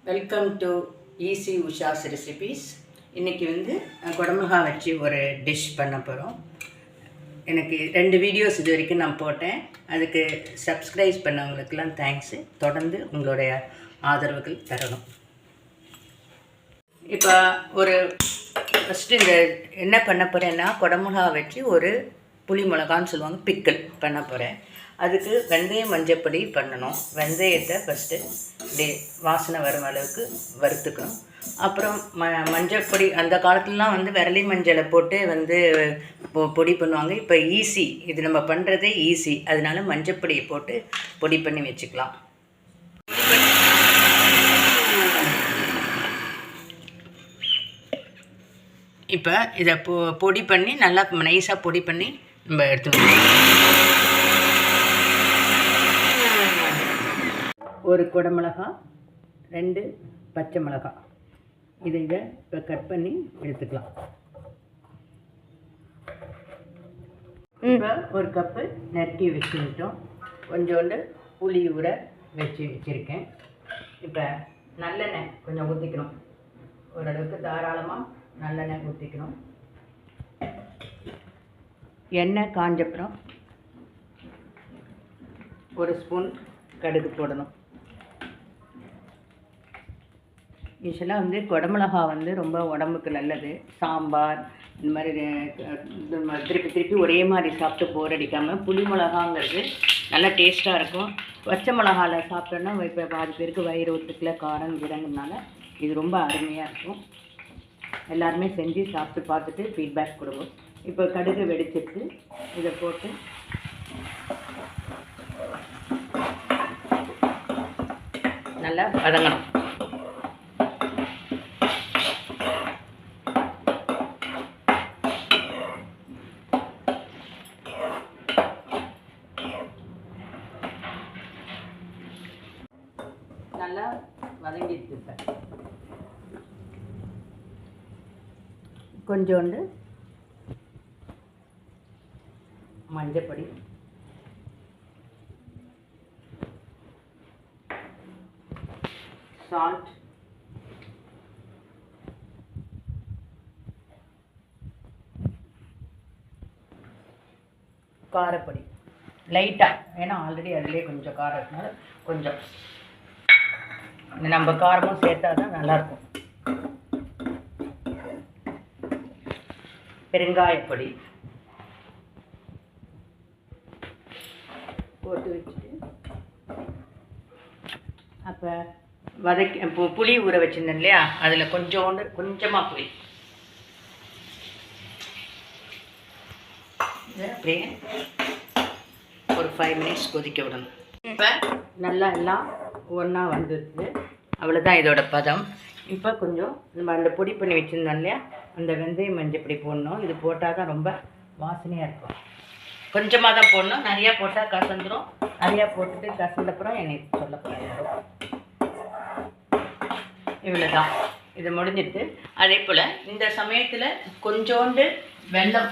Welcome to easy Usha's recipes. இன்றைக்கி குடமிளகா வச்சு ஒரு டிஷ் பண்ண போகிறோம். எனக்கு 2 வீடியோஸ் இது வரைக்கும் நான் போட்டேன். அதுக்கு சப்ஸ்கிரைப் பண்ணவங்களுக்கெல்லாம் தேங்க்ஸு. தொடர்ந்து உங்களுடைய ஆதரவுகள் தரணும். இப்போ ஃபஸ்ட்டு இந்த என்ன பண்ண போகிறேன்னா, குடமிளகா வச்சு ஒரு புளி மிளகான்னு சொல்லுவாங்க, பிக்கல் பண்ண போகிறேன். அதுக்கு வெந்தயம் மஞ்சப்பொடி பண்ணணும். வெந்தயத்தை ஃபஸ்ட்டு இப்படி வாசனை வரும் அளவுக்கு வறுத்துக்கணும். அப்புறம் மஞ்சப்பொடி அந்த காலத்துலலாம் விரலி மஞ்சளை போட்டு பொடி பண்ணுவாங்க. இப்போ ஈஸி, இது நம்ம பண்ணுறதே ஈஸி, அதனால மஞ்சப்பொடியை போட்டு பொடி பண்ணி வச்சுக்கலாம். இப்போ இதை பொடி பண்ணி நல்லா நைஸாக பொடி பண்ணி நம்ம எடுத்துக்கணும். ஒரு குடமிளகா, 2 பச்சை மிளகாய், இதை இப்போ கட் பண்ணி எடுத்துக்கலாம். இப்போ ஒரு கப்பு நறுக்கி வச்சுக்கிட்டோம். கொஞ்சோண்டு புளி ஊற வச்சுருக்கேன். இப்போ நல்லெண்ணெய் கொஞ்சம் ஊற்றிக்கணும். ஓரளவுக்கு தாராளமாக நல்லெண்ணெய் ஊற்றிக்கணும். எண்ணெய் காஞ்சப்புறம் 1 ஸ்பூன் கடுகு போடணும். யூஸ்வலாக குடமிளகா ரொம்ப உடம்புக்கு நல்லது. சாம்பார் இந்த மாதிரி திருப்பி ஒரே மாதிரி சாப்பிட்டு போர் அடிக்காமல் புளி மிளகாங்கிறது நல்லா டேஸ்ட்டாக இருக்கும். பச்சை மிளகாவில் சாப்பிட்டோன்னா இப்போ பாதி பேருக்கு வயிறு ஒத்துக்கல, காரம் விடங்குனால இது ரொம்ப அருமையாக இருக்கும். எல்லாருமே செஞ்சு சாப்பிட்டு பார்த்துட்டு ஃபீட்பேக் கொடுங்க. இப்போ கடுகு வெடிச்சிட்டு இதை போட்டு நல்லா வதங்கணும். நல்லா வதங்கிட்டு கொஞ்சோண்டு மஞ்சப்பொடி, சால்ட், காரப்பொடி லைட்டாக, ஏன்னா ஆல்ரெடி அதிலே கொஞ்சம் காரம் இருக்கனால கொஞ்சம் நம்ம காரமும் சேர்த்தா தான் நல்லாயிருக்கும். பெருங்காயப்பொடி போட்டு வச்சுட்டு அப்போ புளி ஊற வச்சுருந்தேன் இல்லையா, அதில் கொஞ்சமாக புளி அப்படியே ஒரு 5 மினிட்ஸ் கொதிக்க விடணும். இப்போ நல்லா எல்லாம் ஒன்றா வந்துடுது. அவ்வளோதான் இதோட பதம். இப்போ கொஞ்சம் நம்ம அந்த பொடி பண்ணி வச்சுருந்தோம் இல்லையா, அந்த வெந்தயம் மஞ்சப்பொடி போடணும். இது போட்டால் தான் ரொம்ப வாசனையாக இருக்கும். கொஞ்சமாக தான் போடணும், நிறையா போட்டால் கசந்துடும். நிறையா போட்டுட்டு கசந்தப்புறம் என்னை சொல்ல போகிறேன். இவ்வளோ தான், இது முடிஞ்சிட்டு. அதே போல் இந்த சமயத்தில் கொஞ்சோண்டு வெல்லம்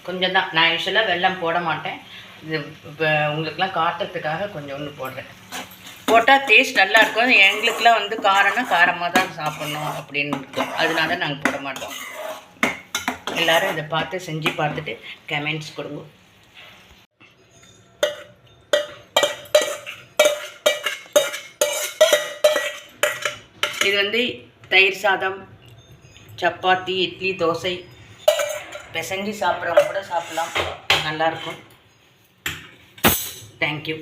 கொஞ்சம் தான். நான் யூஸ்வலாக வெல்லம் போட மாட்டேன். இது இப்போ உங்களுக்கெலாம் காட்டுறதுக்காக கொஞ்சோண்டு போடுறேன். போட்டால் டேஸ்ட் நல்லாயிருக்கும். எங்களுக்கெலாம் காரம்னா காரமாக தான் சாப்பிட்ணும் அப்படின்னு இருக்கும். அதனால நாங்கள் போட மாட்டோம். எல்லோரும் இதை பார்த்து செஞ்சு பார்த்துட்டு கமெண்ட்ஸ் கொடுங்க. இது தயிர் சாதம், சப்பாத்தி, இட்லி, தோசை பிசைஞ்சு சாப்பிட்றவங்க கூட சாப்பிட்லாம். நல்லாயிருக்கும். தேங்க்யூ.